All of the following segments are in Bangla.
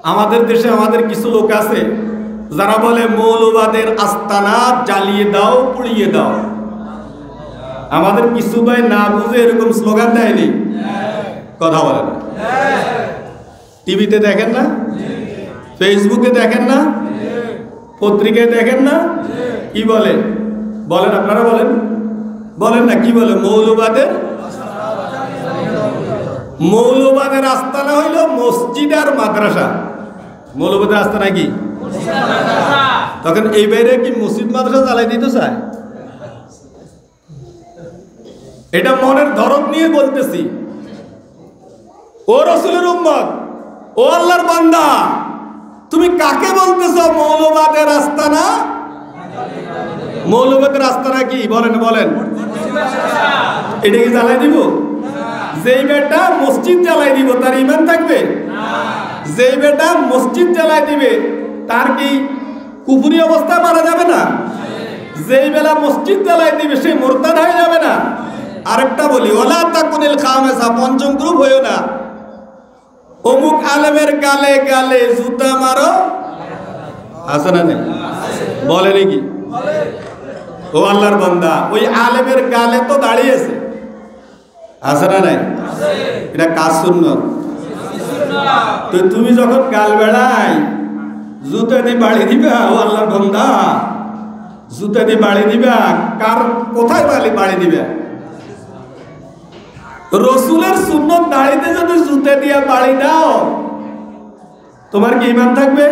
আমাদের দেশে আমাদের কিছু লোক আছে যারা বলে মৌলবাদের আস্তানা জ্বালিয়ে দাও, পুড়িয়ে দাও। আমাদের কিছু ভাই না বুঝে এরকম স্লোগান দেয়নি, কথা বলেন। টিভিতে দেখেন না, ফেসবুকে দেখেন না, পত্রিকায় দেখেন না, কি বলে বলেন? আপনারা বলেন, বলেন না কি বলে? মৌলবাদের আস্তানা হইল মসজিদ আর মাদ্রাসা। মৌলবাদের আস্তানা কি? তখন এই বাইরে কি মসজিদ মাদ্রাসা জ্বালাই দিতে চায়? এটা মনের দরদ নিয়ে বলতেছি। ও রাসূলের উম্মত, ও আল্লাহর বান্দা, তুমি কাকে বলতেছ মৌলবাদের আস্তানা? মৌলবাদের আস্তানা কি বলেন? বলেন, এটা কি জ্বালাই দিব? যেই বেটা মসজিদ জ্বালাই দিব তার ঈমান থাকবে? যেই বেটা মসজিদ জ্বালাই দিবে তার কি কুফরি অবস্থা মারা যাবে না? যেই বেলা মসজিদ জ্বালাই দিবে সে মুরতাদ হয়ে যাবে না? আরেকটা বলি, ওয়ালা তাকুনিল খামেসা, পঞ্চম গ্রুপ হইও না। অমুক আলেমের গালে গালে জুতা মারো, আছে না নেই? বলে নাকি? ও আল্লাহর বান্দা, ওই আলেমের গালে তো দাঁড়িয়েছে, আছে না নাই? এটা কাজ সুন্নাত। তো তুমি যখন গাল বেড়াই জুতা দিয়ে বাড়ি দিবা, ও আল্লাহর বান্দা, জুতা দিয়ে বাড়ি দিবা, কার কোথায় বাড়ি দিবা? রসুলের সুন্নত দাড়িতে যদি জুতা দিয়ে বাড়ি দাও, তোমার কি ঈমান থাকবে?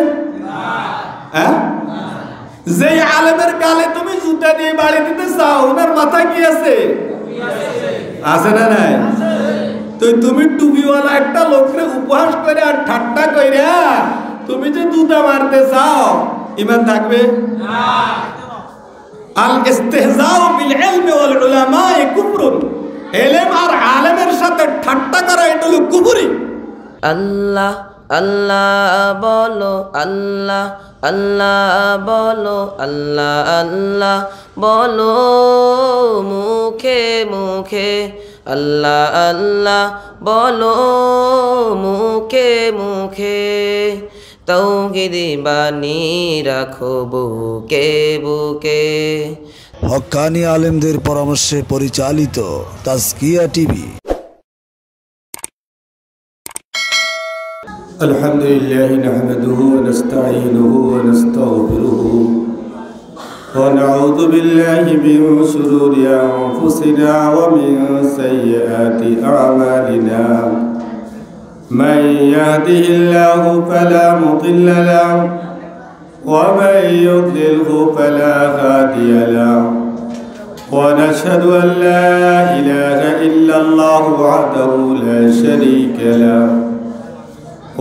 হ্যাঁ? যে আলেমের গালে তুমি জুতা দিয়ে বাড়ি দিতে চাও, ওনার মাথায় কি আছে? আছে না নাই? তো তুমি টুপিওয়ালা একটা লোককে উপহাস করে আর ঠাট্টা করে তুমি যে জুতা মারতে চাও, ঈমান থাকবে? আল ইস্তিহজাউ বিল ইলমি ওয়াল উলামায়ে কুফরুন, ইলম আর আলেমের সাথে ঠাট্টা করা এটা হলো কুফরি। আল্লাহ আল্লাহ বলো, আল্লাহ আল্লাহ বলো, আল্লাহ আল্লাহ বলো মুখে মুখে, আল্লাহ আল্লাহ বলো মুখে মুখে, তাওহীদি বাণী রাখো বুকে বুকে। হক্কানি আলেমদের পরামর্শে পরিচালিত তাজকিয়া টিভি। আলহামদুলিল্লাহ নাহমাদুহু ওয়া নাস্তাঈনুহু ওয়া নাস্তাগফিরুহু ওয়া নাউযু বিল্লাহি মিন শুরুরি আনফুসিনা ওয়া মিন সাইয়্যাতি আ'মালিনা। মান ইয়াহদিহিল্লাহু ফালা মুদিল্লা লাহু ওয়া মান ইউদ্লিলহু ফালা হাদিয়া লাহু। ওয়া নাশহাদু আন লা ইলাহা ইল্লাল্লাহু ওয়াহদাহু লা শারীকা লাহু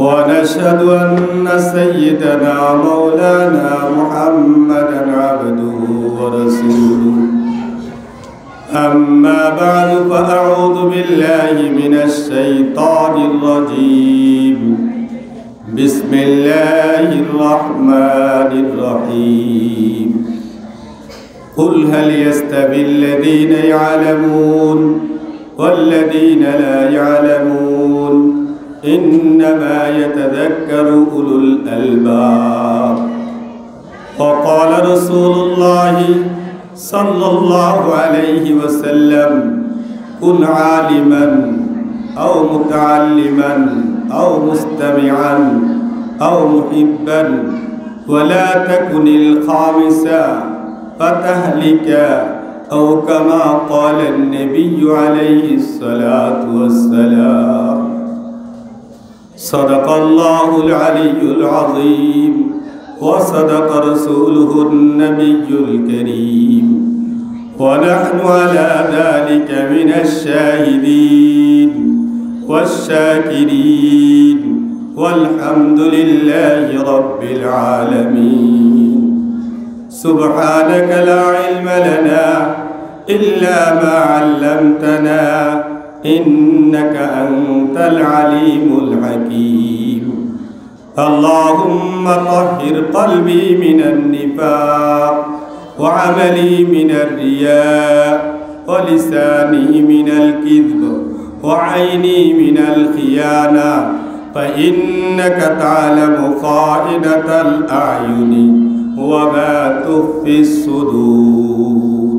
ونشهد أن سيدنا مولانا محمدا عبده ورسوله. أما بعد فأعوذ بالله من الشيطان الرجيم. بسم الله الرحمن الرحيم. قل هل يستوي الذين يعلمون والذين لا يعلمون إنما يتذكر أولو الألباب. وقال رسول الله صلى الله عليه وسلم كن عالما أو متعلما أو مستمعا أو محبا ولا تكن الخامسا فتهلك أو كما قال النبي عليه الصلاة والسلام. صدق الله العلي العظيم وصدق رسوله النبي الكريم ونحن على ذلك من الشاهدين والشاكرين والحمد لله رب العالمين. سبحانك لا علم لنا إلا ما علمتنا إنك أنت العليم الحكيم. اللهم طهر قلبي من النفاق وعملي من الرياء ولساني من الكذب وعيني من الخيانة فإنك تعلم خائنة الأعين وما تخفي الصدور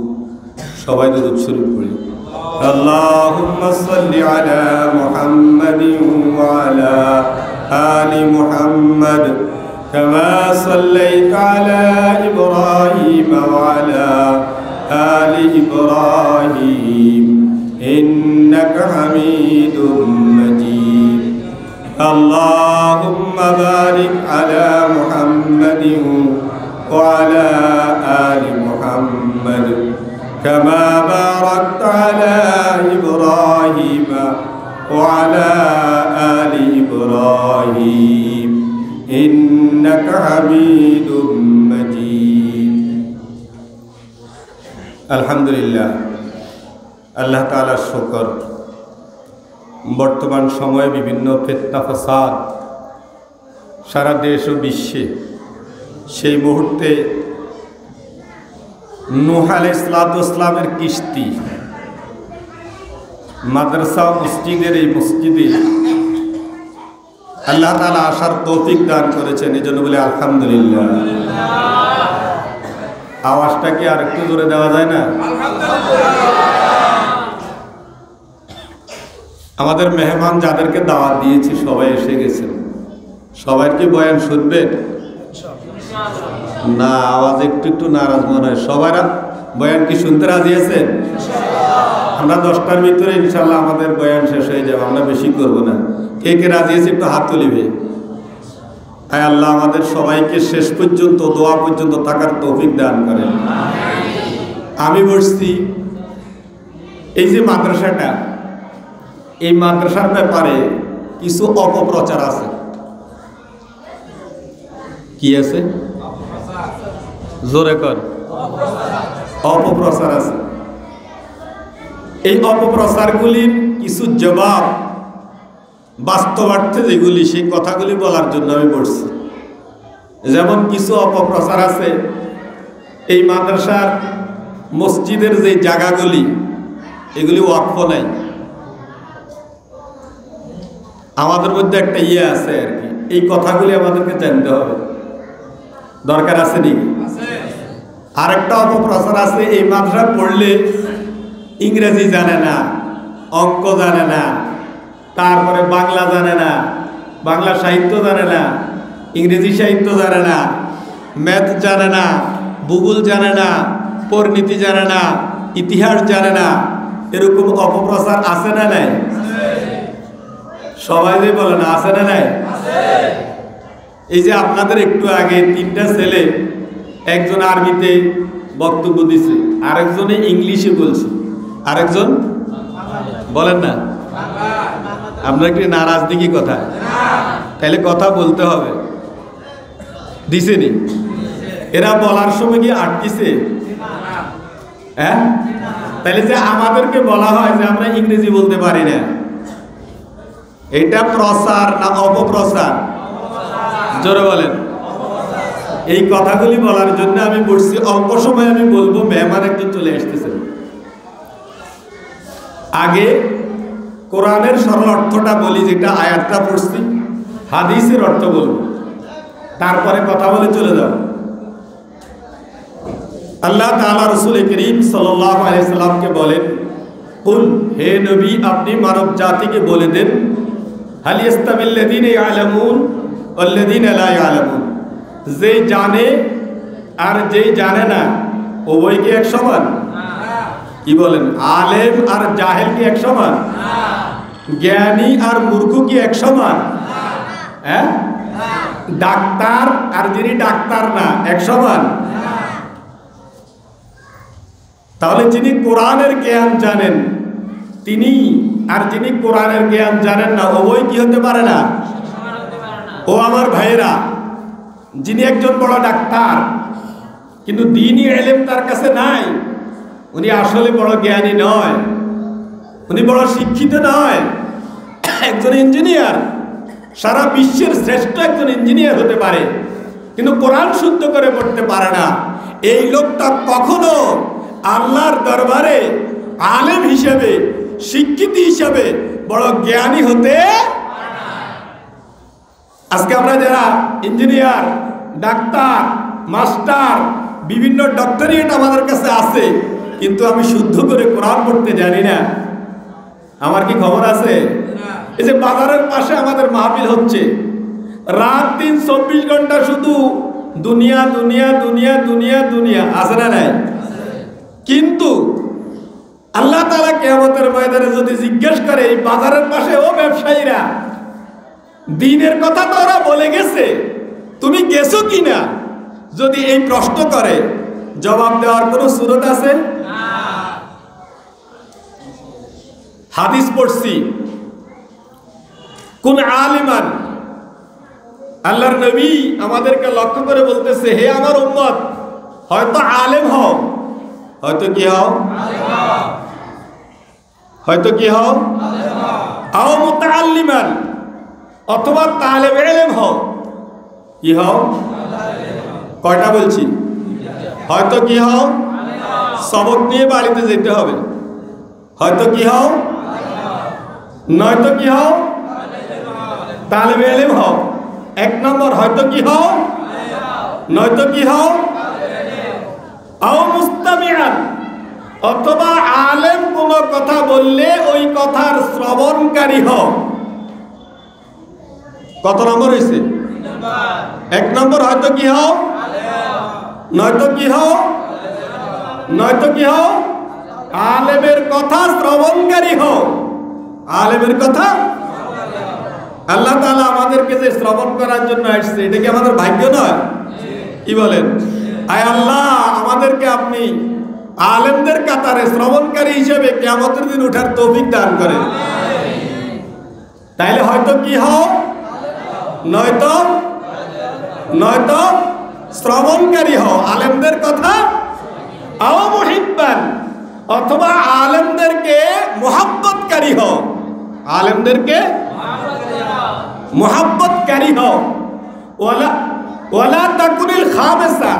সবাই দরুদ শরীফ পড়ি اللهم صل على محمد وعلى آل محمد كما صليت على إبراهيم وعلى آل إبراهيم إنك حميد مجيد اللهم بارك على محمد وعلى آل محمد كما باركت على إبراهيم وعلى آل إبراهيم إنك حميد مجيد الحمد لله আল্লাহ তাআলার শুকর। বর্তমান সময়ে বিভিন্ন ফিতনা ফাসাদ সারা দেশ ও বিশ্বে, সেই মুহূর্তে নূহ আলাইহিস সালামের কিস্তি মাদ্রাসা মসজিদের এই মসজিদে আল্লাহ তাআলা আসার তৌফিক দান করেছেন, এই জন্য বলে আলহামদুলিল্লাহ। আওয়াজটা কি আর একটু জোরে দেওয়া যায় না? আমাদের মেহমান যাদেরকে দাওয়াত দিয়েছি সবাই এসে গেছেন। সবাই কি বয়ান শুনবেন? না, আওয়াজ একটু একটু নারাজ মনে হয়। সবাই বয়ান কি শুনতে রাজি আছেন? আমরা 10টার ভিতরে ইনশাল্লাহ আমাদের বয়ান শেষ হয়ে যাবে, আমরা বেশি করব না। কে কে রাজি আছে একটু হাত তুলিবে। আয় আল্লাহ আমাদের সবাইকে শেষ পর্যন্ত দোয়া পর্যন্ত থাকার তৌফিক দান করেন। আমি বলছি এই যে মাদ্রাসাটা, এই মাদ্রাসার ব্যাপারে কিছু অপপ্রচার আছে। কি আছে? জোরে কর। অপপ্রচার আছে। এই অপপ্রচারগুলির কিছু জবাব বাস্তবার্থে যেগুলি, সেই কথাগুলি বলার জন্য আমি বলছি। যেমন কিছু অপপ্রচার আছে, এই মাদ্রাসার মসজিদের যে জায়গাগুলি এগুলি ওয়াকফ নাই। আমাদের মধ্যে একটা ইয়ে আছে আর কি, এই কথাগুলি আমাদেরকে জানতে হবে, দরকার আছে নাকি? আরেকটা অপপ্রচার আছে, এই মাদ্রাসা পড়লে ইংরেজি জানে না, অঙ্ক জানে না, তারপরে বাংলা জানে না, বাংলা সাহিত্য জানে না, ইংরেজি সাহিত্য জানে না, ম্যাথ জানে না, ভূগোল জানে না, পরিণীতি জানে না, ইতিহাস জানে না। এরকম অপপ্রচার আছে না নাই? সবাই যে বলে না, আছে না নাই? এই যে আপনাদের একটু আগে 3টা ছেলে, একজন আরবিতে বক্তব্য দিছে, আরেকজনে ইংলিশে বলছে, আরেকজন বলেন না। আপনার কি নারাজ দিকে কথা? তাহলে কথা বলতে হবে। দিছেনি? এরা বলার সময় কি আটকিছে? হ্যাঁ, তাহলে যে আমাদেরকে বলা হয় যে আমরা ইংরেজি বলতে পারি না, এটা প্রচার না অপপ্রচার? জোরে বলেন। এই কথাগুলি বলার জন্য আমি বলছি। অল্প সময় আমি বলবো, মেহমান একজন চলে আসতেছে। আগে কোরআনের সরল অর্থটা বলি, যেটা আয়াতটা পড়ছি, হাদিসের অর্থ বলবো, তারপরে কথা বলে চলে যাব। আল্লাহ তাআলা রাসূল করিম সাল্লাল্লাহু আলাইহি সাল্লামকে বলেন, কুল, হে নবী আপনি মানব জাতিকে বলে দেন, হাল ইস্তাবিল্লাযীনা ইয়ালামুন ওয়াল্লাযীনা লা ইয়ালামুন, যে জানে আর যে জানে না উভয় কি এক সমান? কি বলেন? আলেম আর জাহেল কি এক সমান? জ্ঞানী আর মূর্খ কি এক সমান? হ্যাঁ, ডাক্তার আর যিনি ডাক্তার না এক সমান? তাহলে যিনি কোরআনের জ্ঞান জানেন তিনি আর যিনি কোরআনের জ্ঞান জানেন না উভয় কি হতে পারে না? ও আমার ভাইয়েরা, যিনি একজন বড় ডাক্তার কিন্তু দ্বীনি ইলম তার কাছে নাই, উনি আসলে বড় জ্ঞানী নয়, উনি বড় শিক্ষিত নয়। একজন ইঞ্জিনিয়ার, সারা বিশ্বের শ্রেষ্ঠ একজন ইঞ্জিনিয়ার হতে পারে, কিন্তু কোরআন শুদ্ধ করে পড়তে পারে না। এই লোকটা কখনো আল্লাহর দরবারে আলেম হিসেবে, শিক্ষিত হিসেবে বড় জ্ঞানী হতে আজকে আমরা যারা ইঞ্জিনিয়ার, ডাক্তার, মাস্টার, বিভিন্ন ডক্টরেট আমাদের কাছে আছে, কিন্তু আমি শুদ্ধ করে কোরআন পড়তে জানি না। আমার কি খবর আছে? এই যে বাজারের পাশে আমাদের মাহফিল হচ্ছে, রাত দিন 24 ঘন্টা শুধু দুনিয়া দুনিয়া দুনিয়া দুনিয়া দুনিয়া, আছে না নাই? কিন্তু আল্লাহ তাআলা কিয়ামতের ময়দানে যদি জিজ্ঞেস করে এই বাজারের পাশে ও ব্যবসায়ীরা, দিনের কথা তো ওরা বলে গেছে, তুমি গেছো কিনা, যদি এই প্রশ্ন করে, জবাব দেওয়ার কোনো সুরত আছে? হাদিস পড়ছি, কোন আলিমান, আল্লাহর নবী আমাদেরকে লক্ষ্য করে বলতেছে, হে আমার উম্মত, হয়তো আলেম হও, হয়তো কি হও, হয়তো কি হও, আও মুতাআল্লিমান, অথবা তালেবে ইলম হও। কি হও? কয়টা বলছি? হয়তো কি হও, সবক নিয়ে বাড়িতে যেতে হবে। হয়তো কি হও, নয়তো কি হও, তালেবে ইলম হও। এক নম্বর, হয়তো কি হও, নয়তো কি হও, আও মুস্তামিআন, অথবা আলেম কোন কথা বললে ওই কথার শ্রবণকারী হও। কত নম্বর হয়েছে? এক নম্বর, হয়তো কি হও, নয়তো কি হও, নয়তো কি হও, আলেমের কথা শ্রবণকারী হও। আলেমের কথা, আল্লাহ তাআলা আমাদেরকে যে শ্রবণ করার জন্য আসছে, এটা কি আমাদের ভাগ্য নয়? কি বলেন? আয় আল্লাহ, আমাদেরকে আপনি আলেমদের কাতারে শ্রবণকারী হিসেবে কিয়ামতের দিন ওঠার তৌফিক দান করেন। তাইলে হয়তো কি হও, নয়তো নয়তো শ্রবণকারী হও আলেমদের কথা, আও মুহিব্বান, অথবা আলেমদেরকে মুহাব্বতকারী হও। আলেমদেরকে মুহাব্বতকারী হও। ওয়ালা ওয়ালা তাকুনিল খামেসা,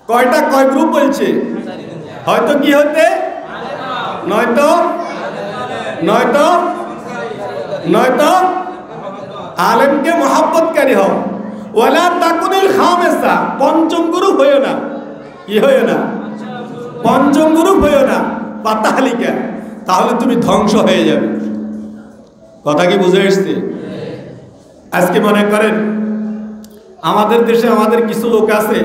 কয়টা, কয় গ্রুপ বলছে? হয়তো কি হতে, নয়তো নয়তো নয়তো আলেমকে মুহাব্বতকারী হও। ওয়ালা তাকুনিল খামেসা, পঞ্চম গ্রুপ হইও না। কি হইও না? পঞ্চম গ্রুপ হইও না। পাতালিকা, তাহলে তুমি ধ্বংস হয়ে যাবে। কথা কি বুঝে এসছে? আজকে মনে করেন আমাদের দেশে আমাদের কিছু লোক আছে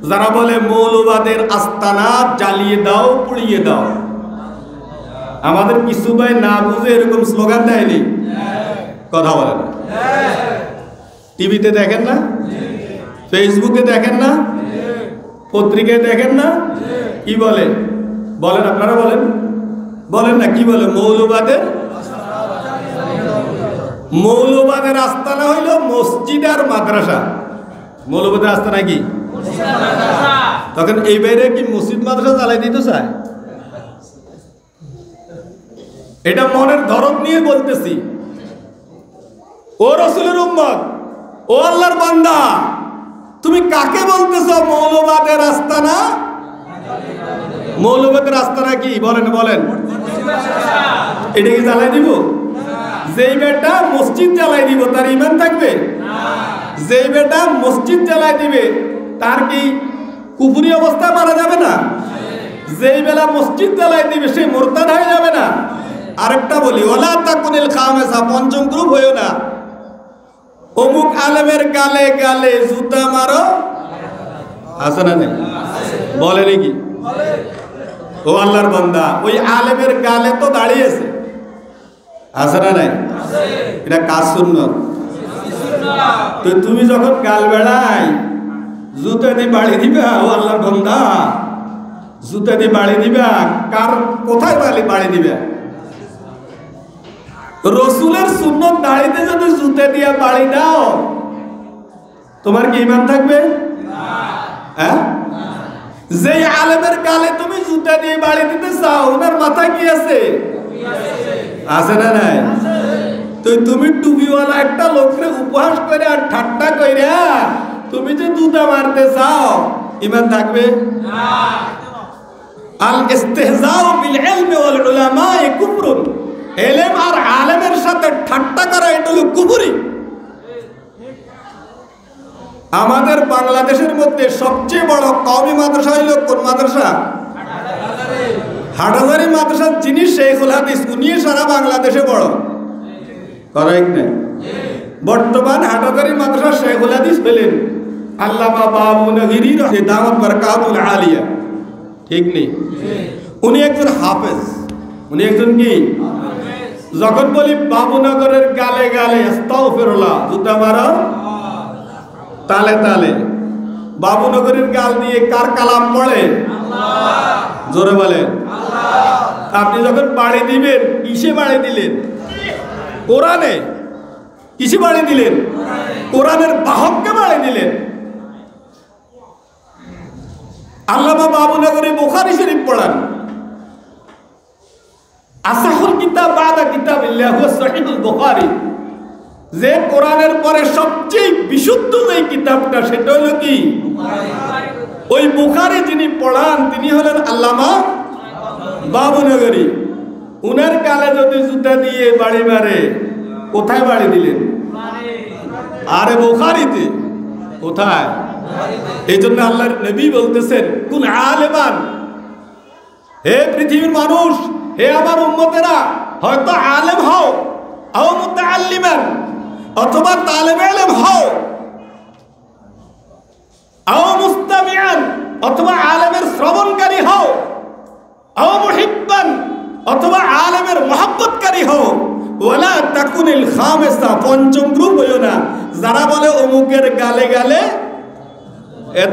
যারা বলে মৌলবাদের আস্তানা জ্বালিয়ে দাও, পুড়িয়ে দাও। আমাদের কিছু ভাই না বুঝে এরকম স্লোগান দেয়নি? কথা বলেন। টিভিতে দেখেন না, ফেসবুকে দেখেন না, পত্রিকায় দেখেন না, কি বলে? বলেন, আপনারা বলেন, বলেন না, কি বলে? মৌলবাদের আস্তানা হইল মসজিদ আর মাদ্রাসা। মৌলবাদের আস্তানা কি? তখন এই বাইরে কি মসজিদ মাদ্রাসা জ্বালাই দিতে চায়? এটা মনের দরদ নিয়ে বলতেছি। ও রাসূলের উম্মত, ও আল্লাহর বান্দা, তুমি কাকে বলতেছো মৌলবাদের আস্তানা? মৌলবাদের আস্তানা কি? বলেন বলেন। এটা কি জ্বালাই দিব? যেই বেটা মসজিদ জ্বালাই দিব তার ঈমান থাকবে? যেই বেটা মসজিদ জ্বালাই দিবে তার কি কুফরি অবস্থা মারা যাবে না? যেই বেলা মসজিদ জ্বালাই দিবে সে মুরতাদ হয়ে যাবে না? আরেকটা বলি, ওয়ালা তাকুনিল খামেসা, পঞ্চম গ্রুপ হইও না। অমুক আলেমের গালে গালে জুতা মারো, আছে না নেই? বলে নাকি? ও আল্লাহর বান্দা, ওই আলেমের গালে তো দাঁড়িয়েছে, আছে না নাই? এটা কাজ সুন্নাত। তো তুমি যখন গাল বেড়াই জুতা দিয়ে বাড়ি দিবা, ও আল্লাহর বান্দা, জুতা দিয়ে বাড়ি দিবা, কার কোথায় বাড়ি দিবা? রসুলের সুন্নত দাড়িতে যদি জুতা দিয়ে বাড়ি দাও, তোমার কি ঈমান থাকবে? হ্যাঁ? যে আলেমের গালে তুমি জুতা দিয়ে বাড়ি দিতে চাও, ওনার মাথায় কি আছে? আছে না নাই? তো তুমি টুপিওয়ালা একটা লোককে উপহাস করে আর ঠাট্টা করে তুমি যে জুতা মারতে চাও, ঈমান থাকবে? আল ইস্তিহজাউ বিল ইলমি ওয়াল উলামায়ে কুফরুন, ইলম আর আলেমের সাথে ঠাট্টা করা এটা হলো কুফরি। আমাদের বাংলাদেশের মধ্যে সবচেয়ে বড় কওমি মাদ্রাসা হইল কোন মাদ্রাসা? হাটহাজারী মাদ্রাসার যিনি শেখুল হাদিস, উনি সারা বাংলাদেশে বড়। করেক্ট না? বর্তমান হাটহাজারী মাদ্রাসার শেখুল হাদিস হলেন আল্লামা বাবুনগরী দাওয়াত বরকাতুল আলিয়া। ঠিক নেই? উনি একজন হাফেজ। উনি একজন কি? যখন বলি বাবুনগরের গালে গালে আস্তাগফিরুল্লাহ, জুতা মারো তালে তালে, বাবুনগরের গাল দিয়ে কার কালাম পড়ে? জোরে বলেন। আপনি যখন বাড়ি দিবেন, কিসে বাড়ি দিলেন? কোরআনে। কিসে বাড়ি দিলেন? কোরআনের বাহককে বাড়ি দিলেন। আল্লামা বাবুনগরী বুখারী শরীফ পড়ান। আসাহুল কিতাব বাদা কিতাবিল্লাহ হুয়া সহিহুল বুখারী। যে কোরআনের পরে সবচেয়ে বিশুদ্ধ যে কিতাবটা, সেটা হলো কি? ওই বুখারী যিনি পড়ান, তিনি হলেন আল্লামা বাবুনগরী। উনার গালে যদি জুতা দিয়ে বাড়ি মারে, কোথায় বাড়ি দিলেন? আরে বুখারীতে। কোথায়? এই জন্য আল্লাহর নবী বলতেছেন, কুন আলেমান, হে পৃথিবীর মানুষ, হে আমার উম্মতেরা, হয়তো আলেম হও, আও মুতাআল্লিমান, অথবা তালেবে ইলম হও, আও মুস্তামিআন, অথবা আলেমের শ্রবণকারী হও, আও মুহিব্বান, অথবা আলেমের মহব্বতকারী হও, ওয়ালা তাকুনিল খামিসা, পঞ্চম গ্রুপ হইও না যারা বলে অমুকের গালে গালে,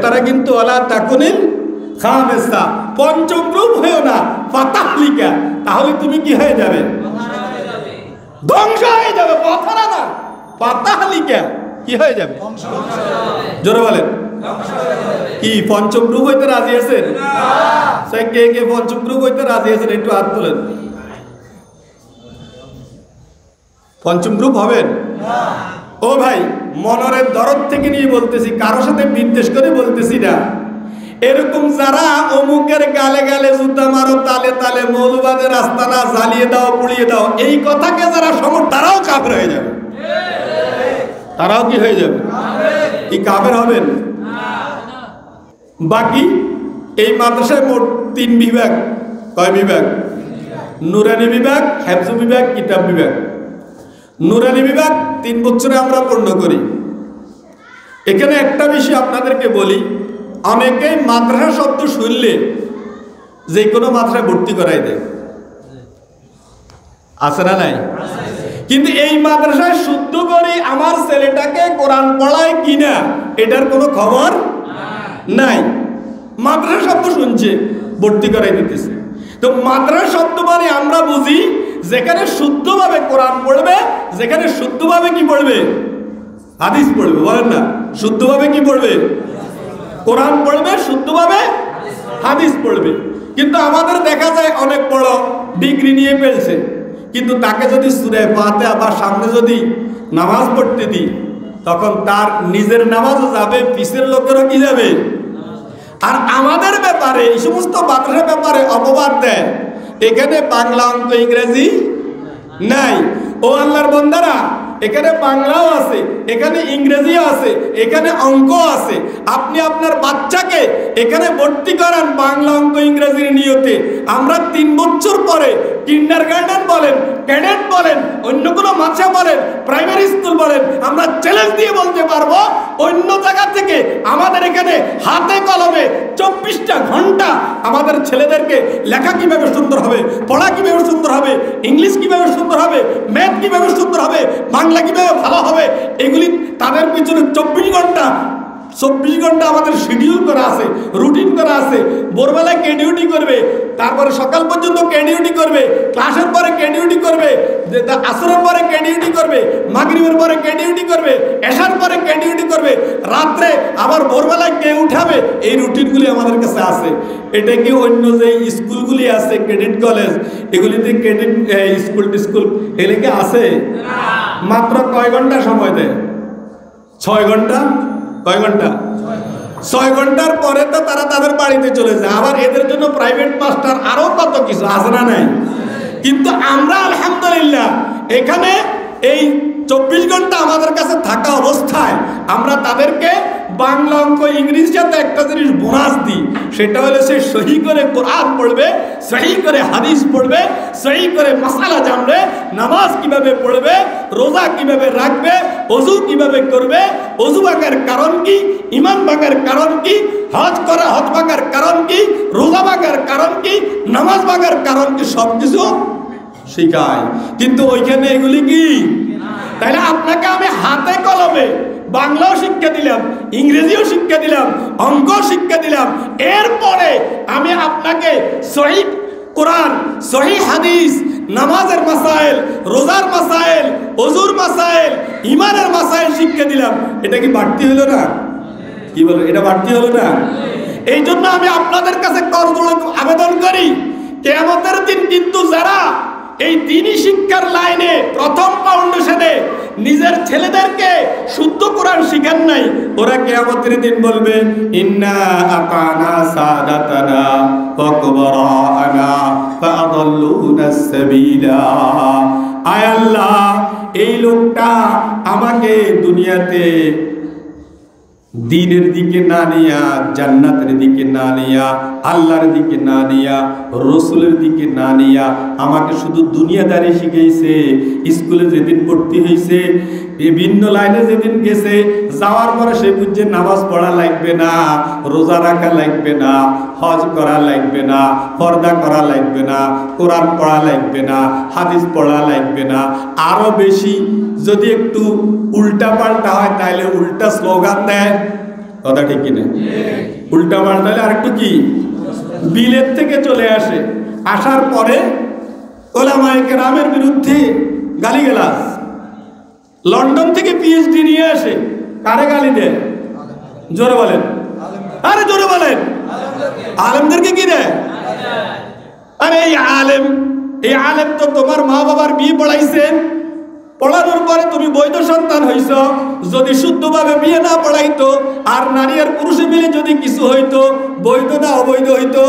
তারা কিন্তু ওয়ালা তাকুনিল খামিসা, পঞ্চম গ্রুপ হইও না, ফাতাহলিকা, তাহলে তুমি কি হয়ে যাবে? ধ্বংস হয়ে যাবে। পথরা না, ফাতাহলিকা, কি হয়ে যাবে? জোরে বলেন। কি পঞ্চম গ্রুপ হইতে রাজি আছেন? সে কে কে পঞ্চম গ্রুপ হইতে রাজি আছেন? একটু হাত তোলেন। পঞ্চম গ্রুপ হবেন? ও ভাই, মনের দরদ থেকে নিয়ে বলতেছি, কারোর সাথে বিদ্বেষ করে বলতেছি না। এরকম যারা অমুকের গালে গালে জুতা মারো, তালে তালে, মৌলবাদের আস্তানা জ্বালিয়ে দাও, পুড়িয়ে দাও, এই কথাকে যারা সমর্থন, তারাও কাফের হয়ে যাবে। তারাও কি হয়ে যাবে? কি কাফের হবেন? বাকি এই মাদ্রাসায় মোট 3 বিভাগ। কয় বিভাগ? নুরানি বিভাগ, হেফজ বিভাগ, কিতাব বিভাগ। নুরানি বিভাগ 3 বছরে আমরা পূর্ণ করি। এখানে একটা বিষয় আপনাদেরকে বলি, অনেকেই মাদ্রাসা শব্দ শুনলে যে কোনো মাদ্রাসায় ভর্তি করাই দেয়, আছে না নাই? কিন্তু এই মাদ্রাসায় শুদ্ধ করি আমার ছেলেটাকে কোরআন পড়ায় কিনা, এটার কোনো খবর নাই। মাদ্রাসা শব্দ শুনছে, ভর্তি করাই দিতেছে। তো মাদ্রাসা শব্দ মানে আমরা বুঝি যেখানে শুদ্ধভাবে কোরআন পড়বে, যেখানে শুদ্ধভাবে কি পড়বে? হাদিস পড়বে। বলেন না, শুদ্ধভাবে কি পড়বে? কোরআন পড়বে, শুদ্ধভাবে হাদিস পড়বে। কিন্তু আমাদের দেখা যায় অনেক বড় ডিগ্রি নিয়ে ফেলছে, কিন্তু তাকে যদি সূরা ফাতিহা বা সামনে যদি নামাজ পড়তে দিই, তখন তার নিজের নামাজও যাবে, পিছের লোকেরও কি যাবে। আর আমাদের ব্যাপারে, এই সমস্ত মাদ্রাসার ব্যাপারে অপবাদ দেয়, এখানে বাংলা, অঙ্ক, ইংরেজি নাই। ও আল্লাহর বান্দারা, এখানে বাংলাও আছে, এখানে ইংরেজিও আছে, এখানে অঙ্ক আছে। আপনি আপনার বাচ্চাকে এখানে ভর্তি করান বাংলা, অঙ্ক, ইংরেজির নিয়তে। আমরা 3 বছর পরে কিন্ডারগার্টেন বলেন, ক্যাডেট বলেন, অন্য কোনো মাদ্রাসা বলেন, প্রাইমারি স্কুল বলেন, আমরা চ্যালেঞ্জ দিয়ে বলতে পারবো অন্য জায়গা থেকে আমাদের এখানে হাতে কলমে 24টা ঘন্টা আমাদের ছেলেদেরকে লেখা কিভাবে সুন্দর হবে, পড়া কিভাবে সুন্দর হবে, ইংলিশ কিভাবে সুন্দর হবে, ম্যাথ কিভাবে সুন্দর হবে, বাংলা কিভাবে ভালো হবে, এগুলি তাদের পিছনে 24 ঘন্টা আমাদের শিডিউল করা আছে, রুটিন করা আছে। ভোরবেলায় কে ডিউটি করবে, তারপরে সকাল পর্যন্ত কে ডিউটি করবে, ক্লাসের পরে কে ডিউটি করবে, আসরের পরে কে ডিউটি করবে, মাগরিবের পরে কে ডিউটি করবে, এশার পরে কে ডিউটি করবে, রাত্রে আবার ভোরবেলায় কে উঠাবে, এই রুটিনগুলি আমাদের কাছে আছে। এটা কি অন্য যে স্কুলগুলি আছে, ক্রেডিট কলেজ, এগুলিতে ক্রেডিট স্কুল এগুলিকে আছে? মাত্র কয় ঘন্টা সময় দেয়? 6 ঘন্টা। কয় ঘন্টা? 6 ঘন্টার পরে তো তারা তাদের বাড়িতে চলে যায়। আবার এদের জন্য প্রাইভেট মাস্টার, আরো কত কিছু আছে না নাই? কিন্তু আমরা আলহামদুলিল্লাহ এখানে এই 24 ঘন্টা আমাদের কাছে থাকা অবস্থায় আমরা তাদেরকে বাংলা অঙ্ক ইংরেজি সাথে একটা জিনিস বোনাস দিই, সেটা হলো সে সহি করে কোরআন পড়বে, সহি করে হাদিস পড়বে, সহি করে মাসালা জানবে, নামাজ কিভাবে পড়বে, রোজা কিভাবে রাখবে, ওযু কিভাবে করবে, ওযু ভাঙার কারণ কি, ঈমান ভাঙার কারণ কি, হজ করা হজ ভাঙার কারণ কি, রোজা ভাঙার কারণ কি, নামাজ ভাঙার কারণ কি, সবকিছু শিখায়। কিন্তু ওইখানে এগুলি কি? তাইলে আপনাকে আমি হাতে কলমে বাংলাও শিক্ষা দিলাম, ইংরেজিও শিক্ষা দিলাম, অঙ্ক শিক্ষা দিলাম, এরপরে আমি আপনাকে সহিহ কোরআন, সহিহ হাদিস, নামাজের মাসাইল, রোজার মাসাইল, ওযুর মাসাইল, ঈমানের মাসাইল শিক্ষা দিলাম। এটা কি বাড়তি হলো না? কি বলে, এটা বাড়তি হলো না? এই জন্য আমি আপনাদের কাছে করজোড়ে আবেদন করি, কিয়ামতের দিন কিন্তু যারা এই দ্বীনি শিক্ষার লাইনে প্রথম ফাউন্ডেশনে নিজের ছেলেদেরকে শুদ্ধ কোরআন শিখান নাই, ওরা কিয়ামতের দিন বলবে ইন্না আতানা সাদাতানা ওয়া কুবরানা ফাআদাল্লুনা সাবিলা। আয় আল্লাহ, এই লোকটা আমাকে দুনিয়াতে দ্বীনের দিকে না নিয়া, জান্নাতের দিকে না নিয়া, আল্লাহর দিকে না নিয়া, রসুলের দিকে না নিয়া আমাকে শুধু দুনিয়াদারি শিখাইছে। স্কুলে যেদিন ভর্তি হয়েছে, বিভিন্ন লাইনে যেদিন গেছে, যাওয়ার পরে সে বুঝছে নামাজ পড়া লাগবে না, রোজা রাখা লাগবে না, হজ করা লাগবে না, পর্দা করা লাগবে না, কোরআন পড়া লাগবে না, হাদিস পড়া লাগবে না। আরো বেশি যদি একটু উল্টা পাল্টা হয় তাহলে উল্টা স্লোগান দেয়, কথা ঠিক কিনা? উল্টা পাল্টা হলে আর একটু কি বিলেত থেকে চলে আসে, আসার পরে ওলামায়ে কেরামের বিরুদ্ধে গালিগালাজ, লন্ডন থেকে পিএইচডি নিয়ে আসে, কারে গালি দেয়? জোরে বলেন, আরে জোরে বলেন। আলেমদেরকে কি দেয়? আরে এই আলেম তো তোমার মা বাবার বিয়ে পড়াইছেন, পড়ানোর পরে তুমি বৈধ সন্তান হইছ। যদি শুদ্ধভাবে বিয়ে না পড়াইতো আর নারী আর পুরুষে মিলে যদি কিছু হইতো, বৈধ না অবৈধ হইতো?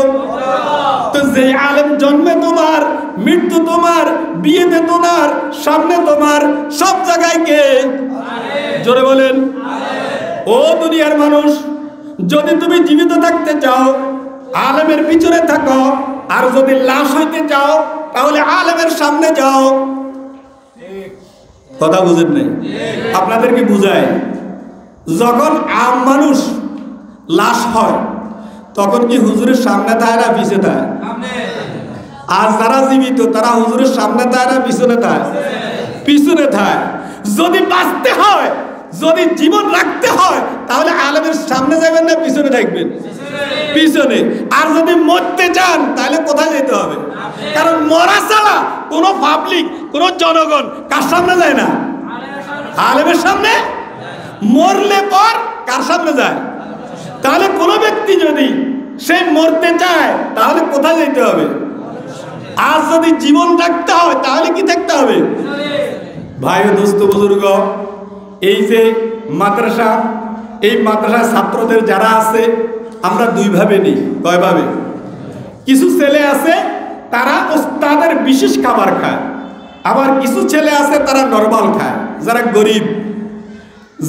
তো যে আলেম জন্মে তোমার, মৃত্যু তোমার, বিয়েতে তোমার, সামনে তোমার, সব জায়গায় কে? জোরে বলেন। ও দুনিয়ার মানুষ, যদি তুমি জীবিত থাকতে চাও আলেমের পিছনে থাকো, আর যদি লাশ হইতে চাও তাহলে আলেমের সামনে যাও। কথা বুঝেন নাই? আপনাদেরকে বুঝায়, যখন আম মানুষ লাশ হয় তখন কি হুজুরের সামনে থাকে না পিছে থাকে? আর যারা জীবিত তারা হুজুরের সামনে থাকে না পিছনে থাকে? পিছনে থাকে। যদি বাঁচতে হয়, যদি জীবন রাখতে হয়, তাহলে আলেমের সামনে যাবেন না পিছনে থাকবেন? পিছনে। আর যদি মরতে চান তাহলে কোথায় যেতে হবে? কারণ মরা ছাড়া কোনো পাবলিক, কোনো জনগণ কার সামনে যায় না? আলেমের সামনে। মরলে পর কার সামনে যায়? তাহলে কোনো ব্যক্তি যদি সে মরতে চায় তাহলে কোথায় যেতে হবে? আর যদি জীবন রাখতে হয় তাহলে কি থাকতে হবে? ভাই ও দোস্ত বুজুর্গ, এই যে মাদ্রাসা, এই মাদ্রাসার ছাত্রদের যারা আছে আমরা দুই ভাবে নিই। কয় ভাবে? কিছু ছেলে আছে তারা ওস্তাদের বিশেষ খাবার খায়, আবার কিছু ছেলে আছে তারা নরমাল খায়। যারা গরিব,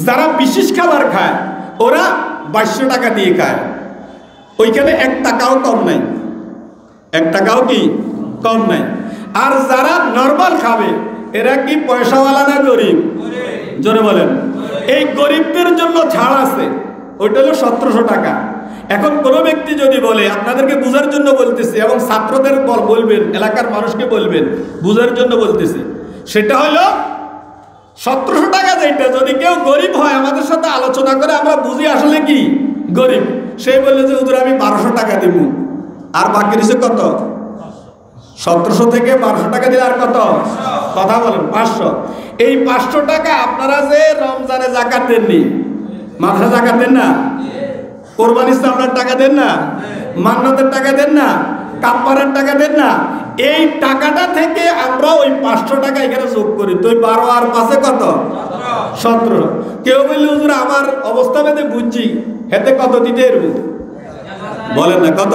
যারা বিশেষ খাবার খায় ওরা 2200 টাকা দিয়ে খায়, ওইখানে 1 টাকাও কম নাই, 1 টাকাও কি কম নাই। আর যারা নরমাল খাবে এরা কি পয়সাওয়ালা না গরিব? জোরে বলেন। এই গরিবদের জন্য ছাড় আছে, ওইটা হলো 1700 টাকা। এখন কোনো ব্যক্তি যদি বলে, আপনাদেরকে বুঝার জন্য বলতেছি এবং ছাত্রদের বলবেন, এলাকার মানুষকে বলবেন, বুঝার জন্য বলতেছি, সেটা হলো 1700 টাকা। যেটা যদি কেউ গরিব হয় আমাদের সাথে আলোচনা করে আমরা বুঝি আসলে কি গরিব, সেই বললে যে হুজুর আমি 1200 টাকা দিব, আর বাকি রয়েছে কত? 1700 থেকে 1200 টাকা দিলে আর কত? কথা বলেন 500। এই 500 টাকা আপনারা যে রমজানে যাকাত দেননি, মাদ্রাসা যাকাত দেন না, কোরবানির চামড়ার টাকা দেন না, মান্নাতের টাকা দেন না, কাপ্পারের টাকা দেন না, এই টাকাটা থেকে আমরা ওই 500 টাকা এখানে যোগ করি, তো 12 আর 5 কত? 17। কেউ বললে হুজুর আমার অবস্থা বেঁধে বুঝছি, হেতে কত দিতে এরবো? বলেন না কত?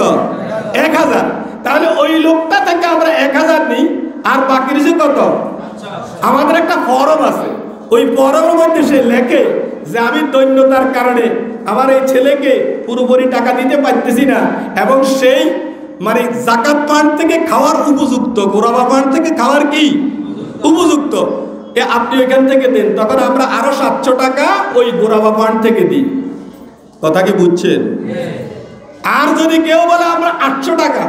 1000। তাহলে ওই লোকটা থেকে আমরা 1000 নিই, আর বাকি রয়েছে কত? আমাদের একটা ফরম আছে, ওই পরমের মধ্যে সে লেখে যে আমি দৈন্যতার কারণে আমার এই ছেলেকে পুরোপুরি টাকা দিতে পারতেছি না, এবং সেই মানে জাকাত ফান্ড থেকে খাওয়ার উপযুক্ত, গোরাবা ফান্ড থেকে খাওয়ার কি উপযুক্ত, আপনি ওইখান থেকে দেন। তখন আমরা আরো 700 টাকা ওই গোরাবা ফান্ড থেকে দিই। কথা কি বুঝছেন? আর যদি কেউ বলে আমরা 800 টাকা,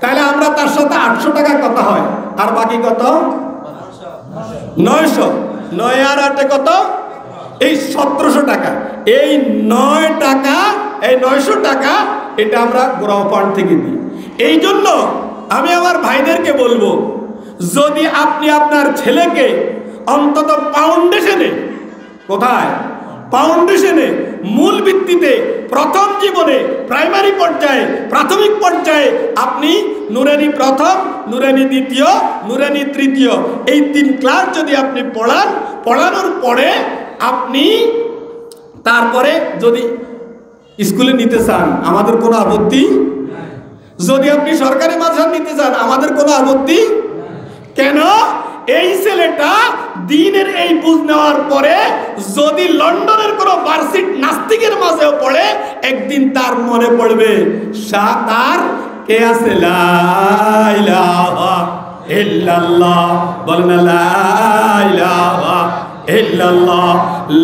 তাহলে আমরা তার সাথে 800 টাকা কথা হয়, আর বাকি কত 900, 9 আর 8 কত, এই 1700 টাকা। এই 9 টাকা, এই 900 টাকা এটা আমরা গোরাবা ফান্ড থেকে দিই। এই জন্য আমি আমার ভাইদেরকে বলবো, যদি আপনি আপনার ছেলেকে অন্তত ফাউন্ডেশনে, কোথায় ফাউন্ডেশনে, মূল ভিত্তিতে, প্রথম জীবনে প্রাইমারি পর্যায়ে, প্রাথমিক পর্যায়ে আপনি নুরানি প্রথম, নুরানি দ্বিতীয়, নুরানি তৃতীয়, এই 3 ক্লাস যদি আপনি পড়ান, পড়ানোর পরে আপনি তারপরে যদি স্কুলে নিতে চান আমাদের কোনো আপত্তি, যদি আপনি সরকারি মাদ্রাসা নিতে চান আমাদের কোনো আপত্তি। কেন? এই ছেলেটা দ্বীনের এই বুঝ নেওয়ার পরে যদি লন্ডনের কোনো বার্ষিক নাস্তিকের মাঝেও পড়ে, একদিন তার মনে পড়বে তার কে আছে, লা ইলাহা ইল্লাল্লাহ, বলেন লা ইলাহা ইল্লাল্লাহ,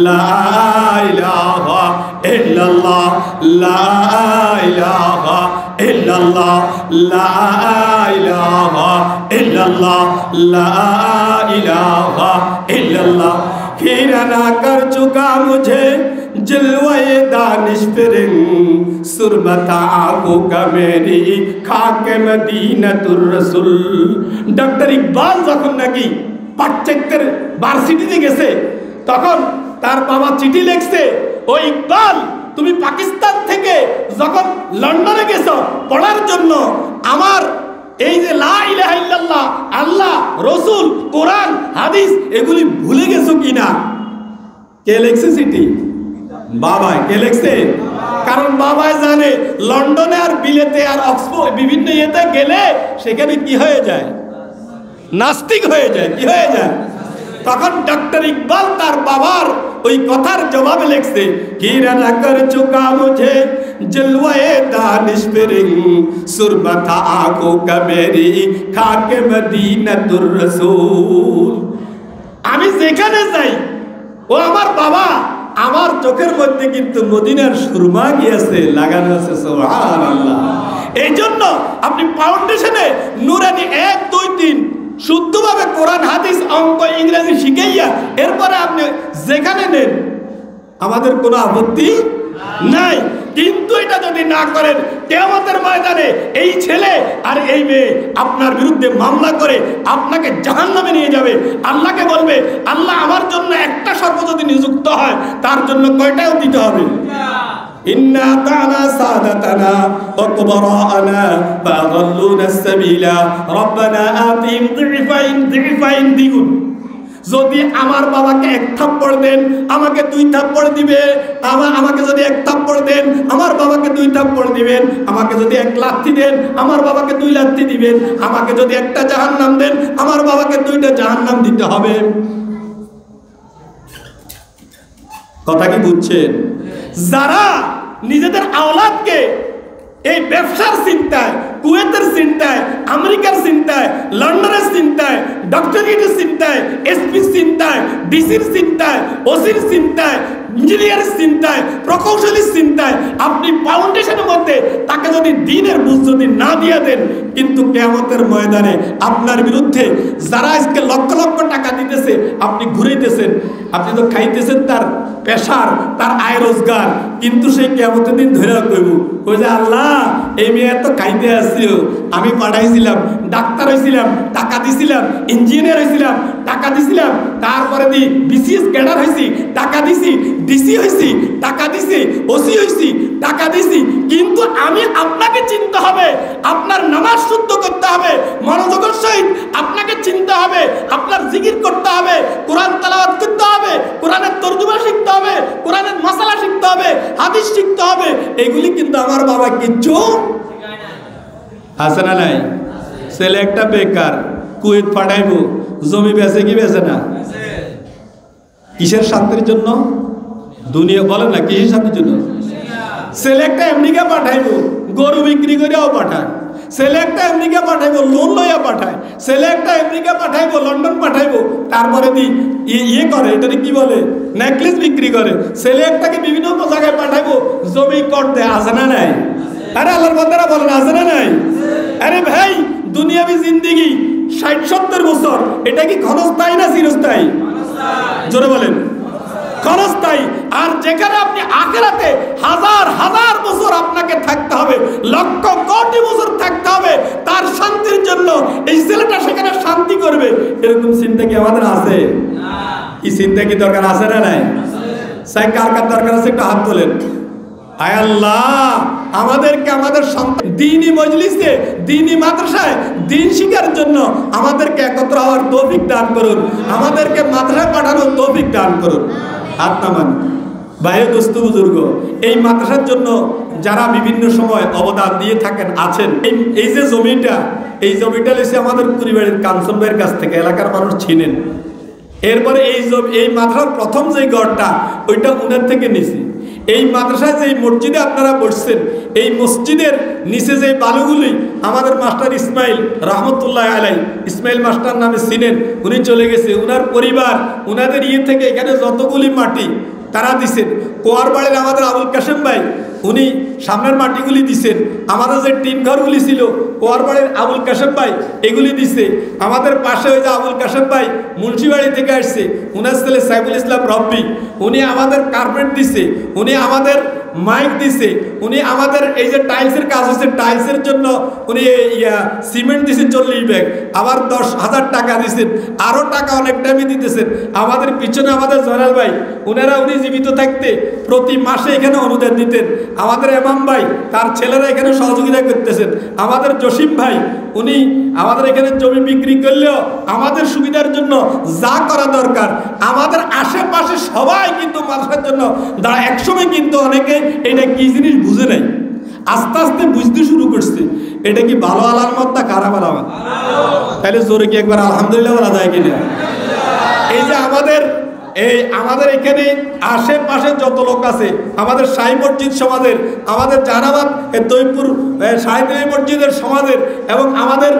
লা ইলাহা ইল্লাল্লাহ, লা ইলাহা ইল্লাল্লাহ, লা ইলাহা ইল্লাল্লাহ, লা ইলাহা ইল্লাল্লাহ। हीरा ना कर चुका मुझे जलवाए दानिश फिरिंग, सुरमता आंखों का मेरी खाके मदीनतुर रसूल। डॉक्टर इकबाल যখন নাকি পাশ্চাত্যের ভার্সিটিতে গেছে, তখন তার বাবা চিঠি লিখছে, ও ইকবাল তুমি পাকিস্তান থেকে যখন লন্ডনে গেছো পড়ার জন্য, আমার এই যে লা ইলাহা ইল্লাল্লাহ, আল্লাহ, রসুল, কোরআন, হাদিস এগুলি ভুলে গেছো কিনা? কে লিখছে চিঠি? বাবা। কে লিখছে? কারণ বাবাই জানে লন্ডনে আর বিলেতে আর অক্সফোর্ড বিভিন্ন ইয়েতে গেলে সেখানে কি হয়ে যায়, নাস্তিক হয়ে যায়। কি হয়ে যায়? তখন ডক্টর ইকবাল তার বাবার ওই কথার জবাবে লিখছে, কিরা না কর চুকা মুঝে জলওয়ে দানিশ ফিরিং, সুরমতা আঁখোं का मेरी खाके मदीनतुর রাসূল। আমি যেখানে যাই ও আমার বাবা, আমার চোখের মধ্যে কিন্তু মদিনার সুরমা গিয়েছে, লাগানো আছে। সুবহানাল্লাহ। এই জন্য আপনি ফাউন্ডেশনে নুরানি 1, 2, 3 শুদ্ধভাবে কোরআন, হাদিস, অঙ্ক, ইংরেজি শিখাইয়া এরপরে আপনি যেখানে নেন আমাদের কোনো আপত্তি নাই। কিন্তু এটা যদি না করেন, কিয়ামতের ময়দানে এই ছেলে আর এই মেয়ে আপনার বিরুদ্ধে মামলা করে আপনাকে জাহান্নামে নিয়ে যাবে। আল্লাহকে বলবে, আল্লাহ আমার জন্য একটা শর্ত যদি নিযুক্ত হয় তার জন্য কয়টাও দিতে হবে। ইন্না তানা সাদাতানা ওয়া কুবরানা ফাআদাল্লুনা আস-সাবিলা রব্বানা আতিহিম যিফাইন দ্বিগুণ। যদি আমার বাবাকে 1 থাপ্পড় দেন আমাকে 2 থাপ্পড় দিবে, আমাকে যদি 1 থাপ্পড় দেন আমার বাবাকে 2 থাপ্পড় দিবেন, আমাকে যদি 1 লাথি দেন আমার বাবাকে 2 লাথি দিবেন, আমাকে যদি একটা জাহান্নাম দেন আমার বাবাকে 2টা জাহান্নাম দিতে হবে। কথা কি বুঝছেন? যারা নিজেদের আওলাদকে এই ব্যবসার চিন্তায়, কুয়েতের চিন্তায়, আমেরিকার চিন্তায়, লন্ডনের চিন্তায়, ডক্টরেটের চিন্তায়, এসপির চিন্তায়, ডিসির চিন্তায়, ওসির চিন্তায়, ইঞ্জিনিয়ারের চিন্তায়, প্রকৌশলীর চিন্তায় আপনি ফাউন্ডেশনের মধ্যে তাকে যদি দ্বীনের বুঝ যদি না দিয়ে দেন, কিন্তু কিয়ামতের ময়দানে আপনার বিরুদ্ধে যারা আজকে লক্ষ লক্ষ টাকা দিতেছে আপনি ঘুরাইতেছেন, আপনি তো খাইতেছেন তার পেশার, তার আয় রোজগার, কিন্তু সেই কিয়ামতের দিন ধরে কইব, কই যে আল্লাহ এই মেয়ে তো খাইতে আসছিল, আমি পাঠাইছিলাম, ডাক্তার হয়েছিলাম টাকা দিছিলাম, ইঞ্জিনিয়ার হয়েছিলাম টাকা দিছিলাম, তারপরে দি বিসিএস ক্যাডার হয়েছি টাকা দিছি, ডিসি হয়েছি টাকা দিছি, ওসি হয়েছি টাকা দিছি, কিন্তু আমি আপনাকে চিনতে হবে, আপনার নামাজ শুদ্ধ করতে হবে, মনোযোগের সহিত আপনাকে চিনতে হবে, আপনার জিকির করতে হবে, কোরআন তেলাওয়াত করতে হবে, কোরআনের তরজমা শিখতে হবে, কোরআনের মাসালা শিখতে হবে, হাদিস শিখতে হবে। এগুলি কিন্তু আমার বাবা কিচ্ছু আছে না নাই? ছেলে একটা বেকার, কুয়েত পাঠাইবো, জমি বেচে কি বেচে না? কিসের শান্তির জন্য? দুনিয়া বলেন না, কিসের শান্তির জন্য? ছেলে একটা আমেরিকা পাঠাইবো, গরু বিক্রি করেও পাঠায়। ছেলে একটা আমেরিকা পাঠাইবো, লোন লইয়া পাঠায়। ছেলে একটা আমেরিকা পাঠাইবো, লন্ডন পাঠাইবো, তারপরে ইয়ে করে, এটা কি বলে, নেকলেস বিক্রি করে। ছেলে একটাকে বিভিন্ন জায়গায় পাঠাইবো, জমি করতে আছে না নাই? আরে আল্লাহর বান্দারা বলেন, আছে না নাই? আরে ভাই, দুনিয়াবি জিন্দেগি 60-70 বছর, এটা কি ক্ষণস্থায়ী না চিরস্থায়ী? জোরে বলেন, ক্ষণস্থায়ী। আর যেখানে আপনি আখিরাতে হাজার হাজার বছর আপনাকে থাকতে হবে, লক্ষ কোটি বছর থাকতে হবে তার শান্তির জন্য, এই ছেলেটা সেখানে শান্তি করবে, এরকম চিন্তা কি আমাদের আছে? এই চিন্তা কি দরকার আছে না নাই? সাই কার কার দরকার আছে একটু হাত তোলেন। আয় আল্লাহ, আমাদেরকে আমাদের সন্তান দ্বীনি মজলিসে, দ্বীনি মাদ্রাসায় দ্বীন শিক্ষার জন্য আমাদেরকে একত্র হওয়ার তৌফিক দান করুন, আমাদেরকে মাদ্রাসায় পাঠানোর তৌফিক দান করুন। হাত নামান। ভাই দোস্ত বুজুর্গ, এই মাদ্রাসার জন্য যারা বিভিন্ন সময় অবদান দিয়ে থাকেন আছেন, এই যে জমিটা, এই জমিটা লেছে আমাদের পরিবারের কাঞ্চন ভাইয়ের কাছ থেকে, এলাকার মানুষ ছিলেন। এরপরে এই মাদ্রাসার প্রথম যে ঘরটা, ওইটা উনার থেকে নিছি। এই মাদ্রাসায় যে মসজিদে আপনারা বসছেন, এই মসজিদের নিচে যে বালুগুলি আমাদের মাস্টার ইসমাইল রহমতুল্লাহ আলাই, ইসমাইল মাস্টার নামে ছিলেন, উনি চলে গেছে। উনার পরিবার উনাদের ইয়ে থেকে এখানে যতগুলি মাটি তারা দিছেন। কোয়ার বাড়ির আমাদের আবুল কাশেম ভাই, উনি সামনের মাটিগুলি দিছেন। আমাদের যে টিন ঘরগুলি ছিল, কোয়ার বাড়ির আবুল কাশেম ভাই এগুলি দিছে। আমাদের পাশে ওই যে আবুল কাশেম ভাই মুন্সিবাড়ি থেকে আসছে, উনার ছেলে সাইফুল ইসলাম রব্বি, উনি আমাদের কার্পেট দিছে, উনি আমাদের মাইক দিছে, উনি আমাদের এই যে টাইলসের কাজ হচ্ছে, টাইলসের জন্য উনি সিমেন্ট দিছেন 40 ব্যাগ, আবার 10,000 টাকা দিছেন, আরও টাকা অনেক টাইমে দিতেছেন। আমাদের পিছনে আমাদের জয়নাল ভাই, উনি জীবিত থাকতে প্রতি মাসে এখানে অনুদান দিতেন। আমাদের এমাম ভাই, তার ছেলেরা এখানে সহযোগিতা করতেছেন। আমাদের জসিম ভাই, উনি আমাদের এখানে জমি বিক্রি করলেও আমাদের সুবিধার জন্য যা করা দরকার, আমাদের আশেপাশে সবাই কিন্তু মাদ্রাসার জন্য দাঁড়া। একসময় কিন্তু অনেকে এটা কি জিনিস বুঝে নাই, আস্তে আস্তে বুঝতে শুরু করছে। এটা কি ভালো আলামত না খারাপ আলামত? তাহলে জোরে কি একবার আলহামদুলিল্লাহ বলা যায় কিনা? এই যে আমাদের এখানে আশেপাশে যত লোক আছে, আমাদের শাহী মসজিদ সমাজের, আমাদের জাহানাবাদ দৈপুর শাহী মসজিদের সমাজের, এবং আমাদের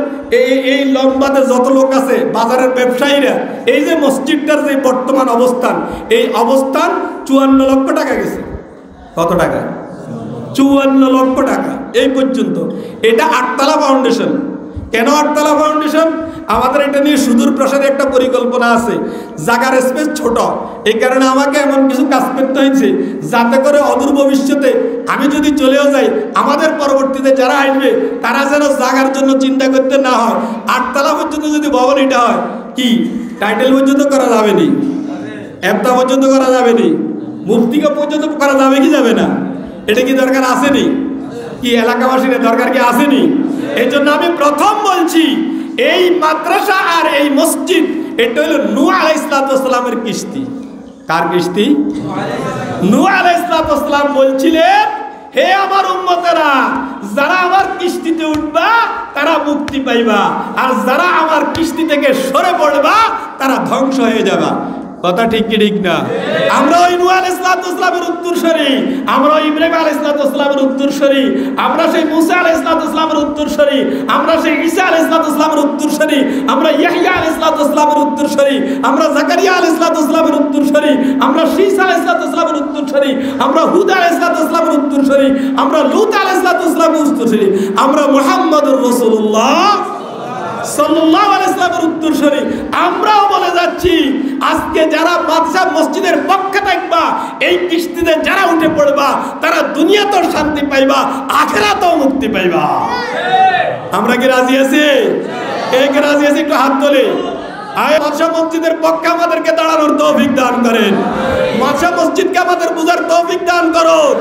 এই লম্বাতে যত লোক আছে, বাজারের ব্যবসায়ীরা, এই যে মসজিদটার যে বর্তমান অবস্থান, এই অবস্থান 54 লক্ষ টাকা গেছে। কত টাকা? 54 লক্ষ টাকা এই পর্যন্ত। এটা 8তলা ফাউন্ডেশন। কেন 8তলা ফাউন্ডেশন? আমাদের এটা নিয়ে সুদূর প্রসারে একটা পরিকল্পনা আছে। জায়গার স্পেস ছোট, এই কারণে আমাকে এমন কিছু কাজ করতে হয়েছে যাতে করে অদূর ভবিষ্যতে আমি যদি চলেও যাই, আমাদের পরবর্তীতে যারা আসবে তারা যেন জায়গার জন্য চিন্তা করতে না হয়। 8তলা পর্যন্ত যদি ভবন এটা হয়, কি টাইটেল পর্যন্ত করা যাবে নি, এফতা পর্যন্ত করা যাবে নি, মুফতিকা পর্যন্ত করা যাবে কি যাবে না? এটা কি দরকার আসেনি? কি এলাকাবাসীর দরকার কি আসেনি? এই জন্য আমি প্রথম বলছি, এই মাদ্রাসা আর এই মসজিদ, এটা হলো নূহ আলাইহিস সালামের কিস্তি। কার কিস্তি? নূহ আলাইহিস সালাম বলছিলেন, হে আমার উম্মতেরা, যারা আমার কিস্তিতে উঠবা তারা মুক্তি পাইবা, আর যারা আমার কিস্তি থেকে সরে পড়বা তারা ধ্বংস হয়ে যাবা। কথা ঠিক কি ঠিক না? আমরা ওই নূহ আলাইহিস সালামের উত্তরসূরি, আমরা ইব্রাহিম আলাইহিস সালামের উত্তরসূরি, আমরা সেই মুসা আলাইহিস সালামের উত্তরসূরি, আমরা সেই ঈসা আলাইহিস সালামের উত্তরসূরি, আমরা ইয়াহইয়া আলাইহিস সালামের উত্তরসূরি, আমরা জাকারিয়া আলাইহিস সালামের উত্তরসূরি, আমরা শীস আলাইহিস সালামের উত্তরসূরি, আমরা হুদ আলাইহিস সালামের উত্তরসূরি, আমরা লূত আলাইহিস সালামের উত্তরসূরি, আমরা মুহাম্মদুর রাসূলুল্লাহ সাল্লাল্লাহু আলাইহি ওয়াসাল্লামের উত্তরসূরি। আমরাও বলে যাচ্ছি, আজকে যারা মাদ্রাসা মসজিদের পক্ষে থাকবা, এই কিস্তিতে যারা উঠে পড়বা, তারা দুনিয়াতেও শান্তি পাইবা, আখিরাতেও মুক্তি পাইবা। আমরা কি রাজি আছি? কে কে রাজি আছি একটু হাত তোলে। আয় মাদ্রাসা মসজিদের পক্ষে আমাদেরকে দাঁড়ানোর তৌফিক দান করেন, মাদ্রাসা মসজিদকে আমাদের বুঝার তৌফিক দান করুন,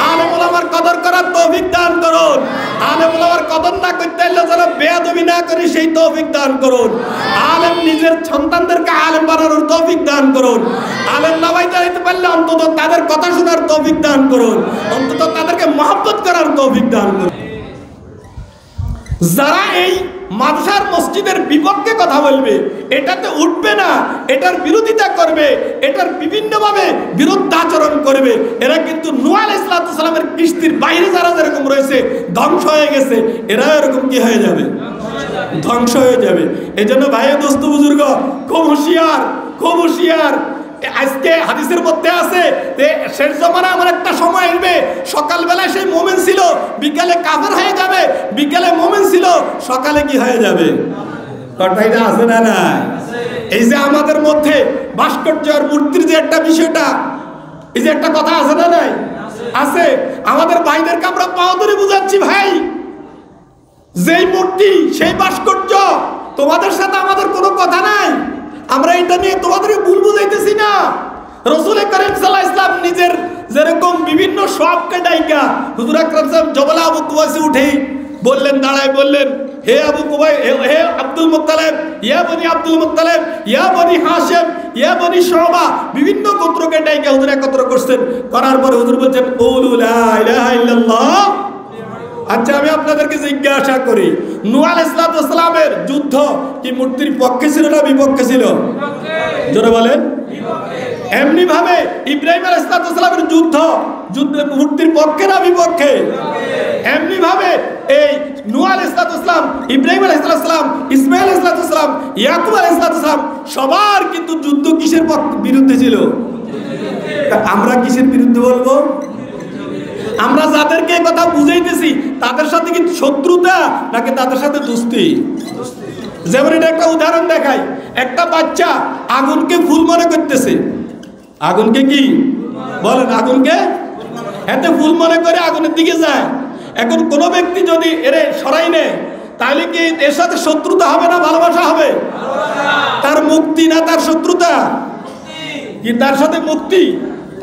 আলেম ওলামার কদর করার তৌফিক দান করুন, আলেম ওলামার কদর না করতে হলে যেন বেয়াদবি না করি সেই তৌফিক দান করুন, আলেম নিজের সন্তানদেরকে আলেম বানানোর তৌফিক দান করুন, আলেম নামাই দাঁড়াইতে পারলে অন্তত তাদের কথা শোনার তৌফিক দান করুন, অন্তত তাদেরকে মহব্বত করার তৌফিক দান করুন। যারা এই মাদ্রাসার মসজিদের বিপক্ষে কথা বলবে, এটাতে উঠবে না, এটার বিরোধিতা করবে, এটার বিভিন্নভাবে বিরুদ্ধাচরণ করবে, এরা কিন্তু নূহ আলাইহিস সালামের কিস্তির বাইরে যারা যেরকম রয়েছে ধ্বংস হয়ে গেছে, এরা এরকম কি হয়ে যাবে? ধ্বংস হয়ে যাবে। এই জন্য ভাই দোস্ত বুজুর্গ খুব হুঁশিয়ার, খুব হুঁশিয়ার। আজকে হাদিসের মধ্যে আছে যে শেষ জমানা আমার একটা সময় আসবে, সকালবেলায় সেই মুমিন ছিল, বিকালে কাফের হয়ে যাবে, বিকালে মুমিন ছিল, সকালে কি হয়ে যাবে? কথাটা আছে না? না, এই যে আমাদের মধ্যে ভাস্কর্য আর মূর্তির যে একটা বিষয়টা, এই যে একটা কথা আছে না? নাই আছে। আমাদের ভাইদেরকে আমরা পাও ধরে বুঝাচ্ছি, ভাই যেই মূর্তি সেই ভাস্কর্য, তোমাদের সাথে আমাদের কোনো কথা নাই, আমরা এটা নিয়ে তোমাদেরকে ভুল বুঝাইতেছি না। রাসূল করিম সাল্লাল্লাহু আলাইহি ওয়াসাল্লাম নিজের যেরকম বিভিন্ন সবকে ডাইকা হুজুর আকরাম সাহেব জবলা আবু কুবাইসে উঠেই বললেন, দাঁড়ায় বললেন, হে আবু কুবাই, হে আব্দুল মুত্তালিব, ইয়া বনি আব্দুল মুত্তালিব, ইয়া বনি হাশিম, ইয়া বনি শুবা, বিভিন্ন গোত্রকে ডাইকা হুজুর একত্র করছেন। করার পরে হুজুর বলছেন, কুলু লা ইলাহা ইল্লাল্লাহ। আচ্ছা, আমি আপনাদেরকে জিজ্ঞাসা করি, নূহ আলাইহিস সালামের যুদ্ধ কি মূর্তির পক্ষে ছিল না বিপক্ষে ছিল? জোরে বলেন। এমনি ভাবে ইব্রাহিম আলাইহিস সালামের যুদ্ধ মূর্তির পক্ষে না বিপক্ষে? এমনি ভাবে এই নূহ আলাইহিস সালাম, ইব্রাহিম আলাইহিস সালাম, ইসমাঈল আলাইহিস সালাম, ইয়াকুব আলাইহিস সালাম সবার কিন্তু যুদ্ধ কিসের বিরুদ্ধে ছিল? আমরা কিসের বিরুদ্ধে বলবো? আমরা যাদেরকে এই কথা বুঝাইতেছি তাদের সাথে কিন্তু শত্রুতা নাকি তাদের সাথে দোস্তি? যেমন এটা একটা উদাহরণ দেখাই, একটা বাচ্চা আগুনকে ফুল মনে করতেছে। আগুনকে কি বলেন? আগুনকে এতে ফুল মনে করে আগুনের দিকে যায়। এখন কোন ব্যক্তি যদি এরে সরাই নেয়, তাহলে কি এর সাথে শত্রুতা হবে না ভালোবাসা হবে? তার মুক্তি না তার শত্রুতা? কি তার সাথে মুক্তি?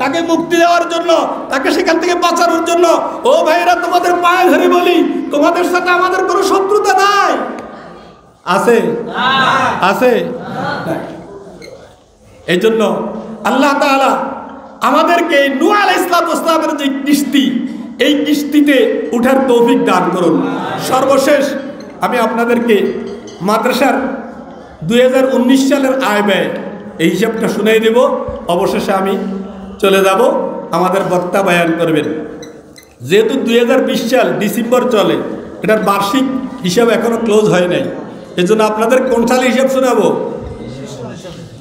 তাকে মুক্তি দেওয়ার জন্য, তাকে সেখান থেকে বাঁচানোর জন্য, ও ভাইরা তোমাদের পায়ে ধরে বলি, তোমাদের সাথে আমাদের কোনো শত্রুতা নাই। আছে? আছে? এই জন্য আল্লাহ তাআলা আমাদেরকে নূহ আলাইহিস সালামের যে কিস্তি, এই কিস্তিতে উঠার তৌফিক দান করুন। সর্বশেষ আমি আপনাদেরকে মাদ্রাসার 2019 সালের আয় ব্যয় এই হিসাবটা শুনাই দেব। অবশেষে আমি চলে যাব, আমাদের বক্তা বয়ান করবেন। যেহেতু 2020 সাল ডিসেম্বর চলে, এটার বার্ষিক হিসাব এখনো ক্লোজ হয় নাই, এজন্য আপনাদের কোন সালে হিসাব শোনাবো?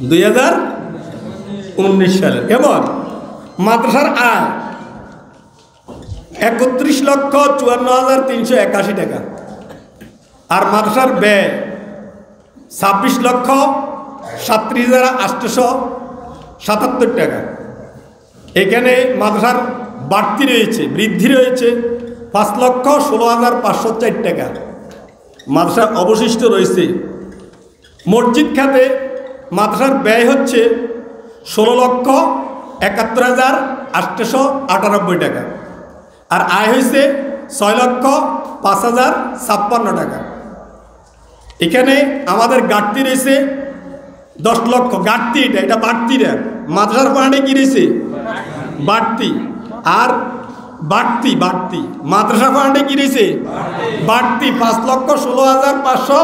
2019 সালে। কেমন? মাদ্রাসার আয় 31,54,381 টাকা, আর মাদ্রাসার ব্যয় 26,37,877 টাকা। এখানে মাদ্রাসার বাড়তি রয়েছে, বৃদ্ধি রয়েছে 5,16,504 টাকা। মাদ্রাসার অবশিষ্ট রয়েছে। মসজিদ খাতে মাদ্রাসার ব্যয় হচ্ছে 16,71,898 টাকা, আর আয় হয়েছে 6,05,056 টাকা। এখানে আমাদের ঘাটতি রয়েছে 10 লক্ষ। ঘাটতি এটা বাড়তি না, মাদ্রাসার ফান্ডে কি রয়েছে? বাড়তি। আর বাড়তি মাদ্রাসা ফান্ডে কি রয়েছে? বাড়তি 5,16,500।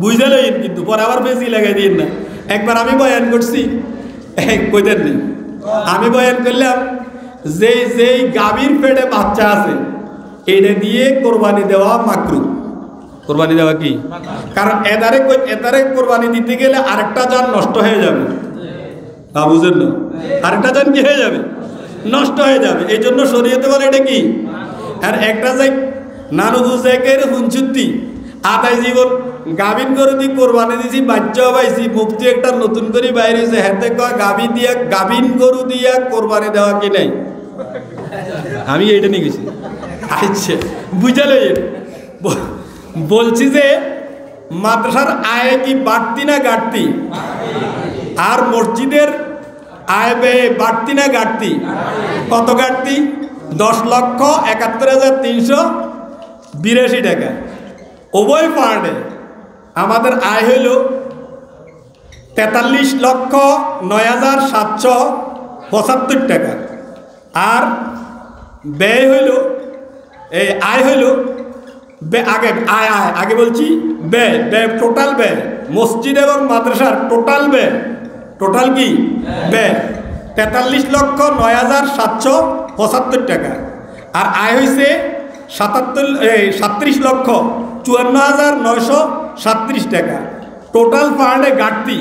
বুঝতে লইন, কিন্তু পরে আবার বেশি লাগাই দিন না। একবার আমি বয়ান করছি, কইতেন নি, আমি বয়ান করলাম যেই গাভীর পেটে বাচ্চা আছে এটা দিয়ে কোরবানি দেওয়া মাকরুহ। কোরবানি দেওয়া কি? কারণ এদারে কোরবানি দিতে গেলে আরেকটা জান নষ্ট হয়ে যাবে। তা বুঝেন না? আরেকটা জান কি হয়ে যাবে? নষ্ট হয়ে যাবে। এই জন্য শরীয়তে বলে এটা কি? আর একটা যাই নানু বুঝেকের হুঞ্চুতি আদায় জীবন গাভিন করে দিয়ে কোরবানি দিয়েছি, বাচ্চা পাইছি, মুক্তি একটা নতুন করে বাইরে হয়েছে, হাতে কয় গাভিন গরু দিয়া কোরবানি দেওয়া কি নাই? আমি এইটা নিয়ে গেছি। আচ্ছা, বুঝালে বলছি যে মাদ্রাসার আয় কি বাড়তি না ঘাটতি? আর মসজিদের আয় ব্যয় বাড়তি না ঘাটতি? কত ঘাটতি? 10,71,382 টাকা। উভয় পার্টে আমাদের আয় হইল 43,09,775 টাকা, আর ব্যয় হইল আয় হইল আগে বলছি ব্যয় ব্যয় টোটাল ব্যয় মসজিদ এবং মাদ্রাসার টোটাল ব্যয় টোটাল কি ব্যয় 43,09,775 টাকা। আর আয় হয়েছে 37,54,937 টাকা। টোটাল ফান্ডে ঘাটতি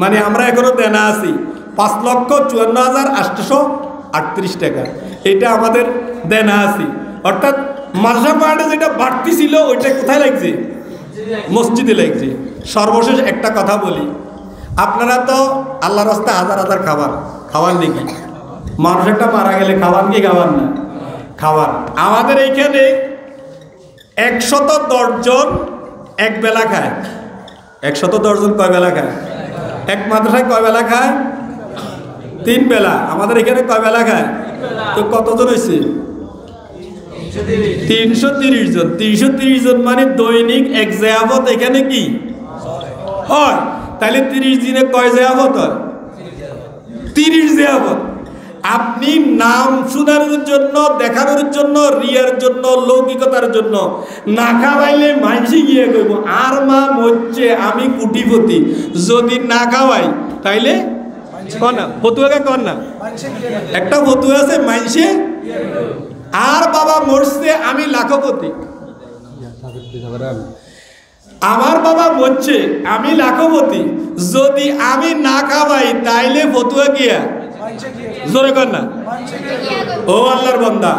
মানে আমরা এখনো দেনা আছি 5,54,838 টাকা। এটা আমাদের দেনা আছি, অর্থাৎ মাদ্রাসা ফান্ডে যেটা বাড়তি ছিল ওইটা কোথায় লাগছে? মসজিদে লাগছে। সর্বশেষ একটা কথা বলি, আপনারা তো আল্লাহর রাস্তায় হাজার হাজার খাবার নাকি? মানুষ একটা মারা গেলে খাবার কি খাবার না? খাবার। আমাদের এইখানে 110 জন এক বেলা খায়। 110 জন কয় বেলা খায়? এক মাদ্রাসায় কয় বেলা খায়? 3 বেলা। আমাদের এখানে কয় বেলা খায়? তো কতজন হয়েছে? 330 জন। 330 জন মানে দৈনিক এক জিয়াফত এখানে কি হয়? তাহলে 30 দিনে কয় জিয়াফত হয়? 30 জিয়াফত। আপনি নাম শোনানোর জন্য, দেখানোর জন্য, রিয়ার জন্য, লৌকিকতার জন্য না খাওয়াইলে মানসি গিয়ে কইব আর মা মরছে আমি কোটিপতি। যদি না খাওয়াই তাইলে কর না, ফতুয়াকে কর না, একটা ফতুয়া আছে মানসে আর বাবা মরছে আমি লাখপতি। আমার বাবা মরছে আমি লাখপতি, যদি আমি না খাওয়াই তাইলে ফতুয়া গিয়া জোরে কর না। ও আল্লাহর বান্দা,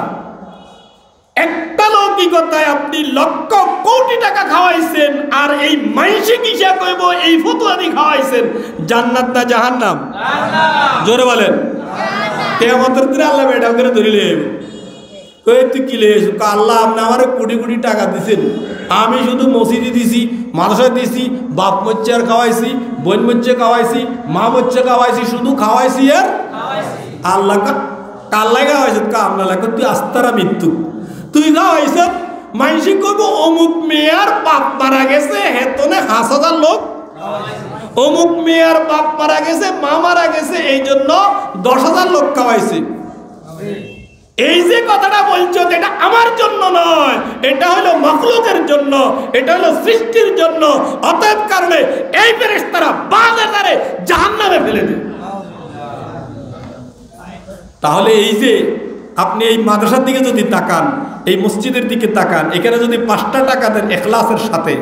একটা লৌকিকতায় আপনি লক্ষ কোটি টাকা খাওয়াইছেন আর এই মাইসে কিসা কইব এই ফতুয়া দিয়ে খাওয়াইছেন। জান্নাত না জাহান্নাম? জোরে বলেন। কিয়ামতের দিনে আল্লাহ বেটা করে ধরিলে কই তুই কি লেস? আল্লাহ আপনি আমার কোটি কোটি টাকা দিছেন, আমি শুধু মসজিদে দিছি, মাদ্রাসায় দিছি, বাপ মচ্চে আর খাওয়াইছি, বোন মচ্চে খাওয়াইছি, মা মচ্চে খাওয়াইছি, শুধু খাওয়াইছি আর আল্লাহ কাল্লাই খাওয়াইছ কামলা লাগে তুই আস্তারা মৃত্যু তুই খাওয়াইছ। মানসিক করবো অমুক মেয়ার বাপ মারা গেছে হেতনে 5,000 লোক, অমুক মেয়ার বাপ মারা গেছে, মা মারা গেছে, এই জন্য 10,000 লোক খাওয়াইছে। এই যে কথাটা বলছো এটা আমার জন্য নয়, এটা হলো মাখলুকের জন্য, এটা হলো সৃষ্টির জন্য। অতএব কারণে এই ফেরেশতারা বাজারে জাহান্নামে ফেলে দেয়। তাহলে এই যে আপনি এই মাদ্রাসার দিকে যদি তাকান, এই মসজিদের দিকে তাকান, এখানে যদি 5টা টাকা দেন ইখলাসের সাথে,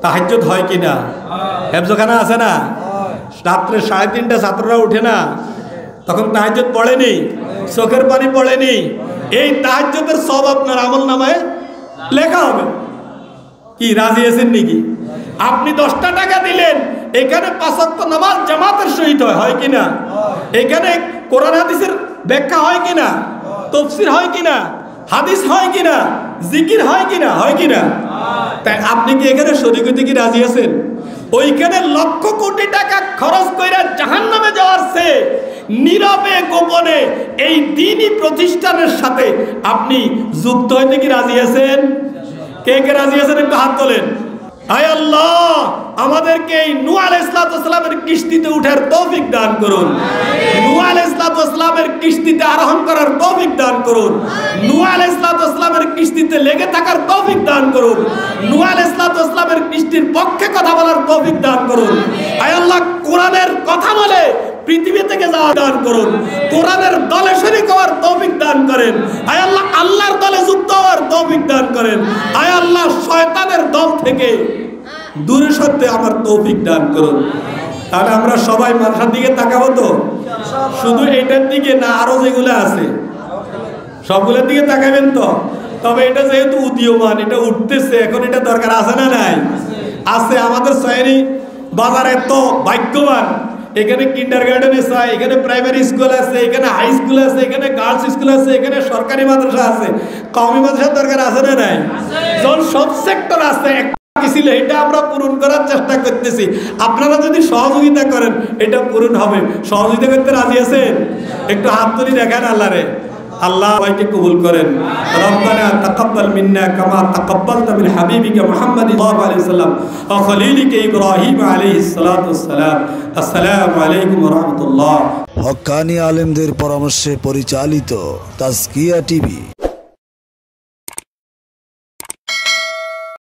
তাহাজ্জুদ হয় কিনা? হেফজখানা আছে না? রাত্রে 3:30 ছাত্ররা উঠে না, তখন তাহাজ্জুদ পড়েনি, চোখের পানি পড়েনি। এই তাহাজ্জুদের সব আপনার আমল নামায় লেখা হবে। কি রাজি আছেন নাকি? আপনি 10টা টাকা দিলেন, এখানে 5 ওয়াক্ত নামাজ জামাতের সহিত হয় কিনা? এখানে কোরআন হাদিসের ব্যাখ্যা হয় কিনা? তাফসীর হয় কিনা? হাদিস হয় কিনা? জিকির হয় কিনা? হয় কিনা? তাই আপনি কি এখানে শরীক হইতে কি রাজি আছেন? ওইখানে লক্ষ কোটি টাকা খরচ কইরা জাহান্নামে যাওয়ার চেয়ে নীরবে গোপনে এই দ্বীনি প্রতিষ্ঠানের সাথে আপনি যুক্ত হইতে কি রাজি আছেন? কে কে রাজি আছেন একটু হাত তোলেন। হায় আল্লাহ, আমাদেরকে এই নূহ আলাইহিস সালামের কিস্তিতে উঠার তৌফিক দান করুন। নূহ আলাইহিস সালামের কিস্তিতে আরোহণ করার তৌফিক দান করুন। নূহ আলাইহিস সালামের কিস্তিতে লেগে থাকার তৌফিক দান করুন। নূহ আলাইহিস সালামের কিস্তির পক্ষে কথা বলার তৌফিক দান করুন। হায় আল্লাহ, কোরআনের কথা বলে পৃথিবী থেকে যাওয়া দান করুন। কোরআনের দলে শরীক হওয়ার তৌফিক দান করেন। আয় আল্লাহ, আল্লাহর দলে যুক্ত হওয়ার তৌফিক দান করেন। আয় আল্লাহ, শয়তানের দল থেকে দূরে সরতে আমার তৌফিক দান করুন। তাহলে আমরা সবাই মাদ্রাসার দিকে তাকাবো তো? শুধু এইটার দিকে না, আরো যেগুলো আছে সবগুলোর দিকে তাকাবেন তো? তবে এটা যেহেতু উদীয়মান, এটা উঠতেছে, এখন এটা দরকার আছে না নাই? আছে। আমাদের সয়নি বাজারে তো ভাগ্যবান, এখানে কিন্ডারগার্টেন আছে, এখানে প্রাইমারি স্কুল আছে, এখানে হাই স্কুল আছে, এখানে গার্লস স্কুল আছে, এখানে সরকারি মাদ্রাসা আছে। কওমি মাদ্রাসার দরকার আছে না নাই? যখন সব সেক্টর আছে, ছিল এটা আমরা পূরণ করার চেষ্টা করতেছি। আপনারা যদি সহযোগিতা করেন এটা পূরণ হবে। সহযোগিতা করতে রাজি আছেন? একটু হাত তুলে দেখেন আল্লাহরে। আল্লাহ সবাইকে কবুল করেন। রব্বানা তাকাব্বাল মিন্না কামা তাকাব্বালতা মিন হাবিবিকা মুহাম্মাদ সাল্লাল্লাহু আলাইহি ওয়াসাল্লাম ওয়া খলিলিকা ইব্রাহিম আলাইহিস সালাতু ওয়াসসালাম। আসসালামু আলাইকুম ওয়া রাহমাতুল্লাহ। হক্কানি আলেমদের পরামর্শে পরিচালিত তাজকিয়া টিভি।